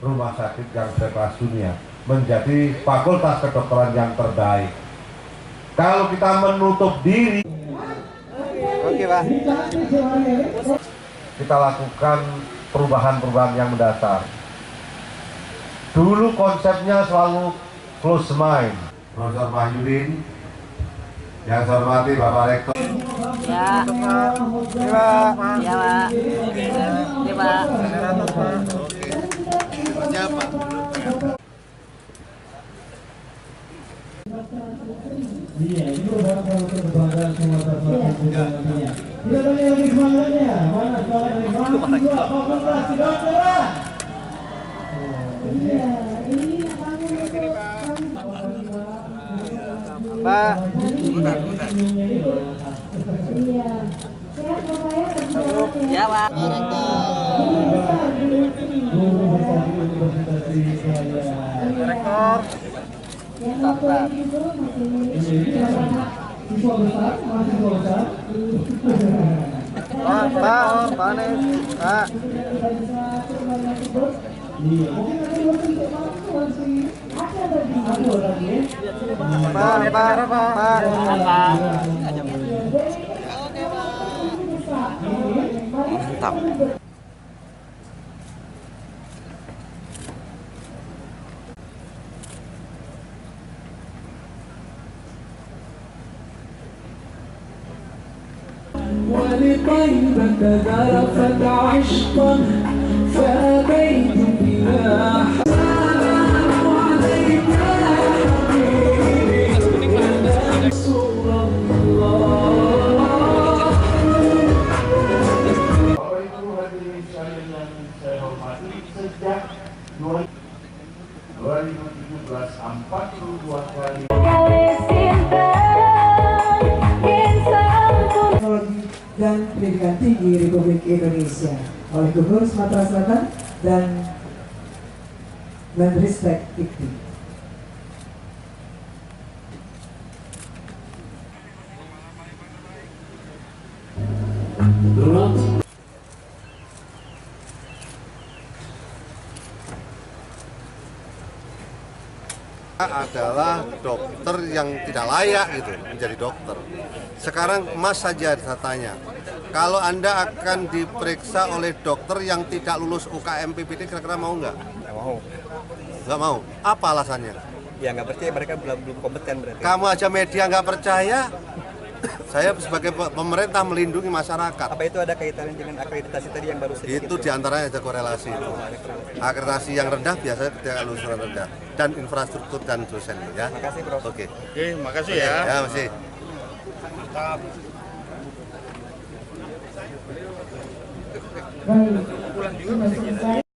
rumah sakit yang berkelas dunia menjadi fakultas kedokteran yang terbaik. Kalau kita menutup diri, oke Pak, kita lakukan perubahan-perubahan yang mendasar. Dulu konsepnya selalu close mind. Profesor Mahyudin, yang saya hormati Bapak Rektor. Ya. Pak. Ya, Pak. Ya, Pak. Siapa? Iya, ini merupakan kebanggaan semua nantinya. Tidak ada lagi semangatnya. Mana semangat dari mahasiswa Fakultas Kedokteran? Iya, ini Pak. Iya. Ya, Pak. Rektor. Pak Anies, Pak. Mantap. ولطيبك ذرفت عشقا فأبيت بها سلام عليك يا حبيبي يا رسول الله. Bapak Ibu hadirin sekalian yang saya hormati, sejak 2017 42 kali dan Pendidikan Tinggi Republik Indonesia oleh Gubernur Sumatera Selatan dan Menristek Dikti. Adalah dokter yang tidak layak gitu menjadi dokter. Sekarang Mas saja saya tanya, kalau Anda akan diperiksa oleh dokter yang tidak lulus UKM PPD, kira-kira mau nggak? Nggak mau. Nggak mau. Apa alasannya? Ya nggak percaya, mereka belum kompeten berarti. Kamu aja media nggak percaya. Saya sebagai pemerintah melindungi masyarakat. Apa itu ada kaitannya dengan akreditasi tadi yang baru sedikit? Itu diantaranya ada korelasi itu. Akreditasi yang rendah biasanya ketika lulusan rendah, dan infrastruktur dan dosen ya. Makasih Prof. Oke. Oke, makasih ya. Ya, masih. Baik, sudah selesai.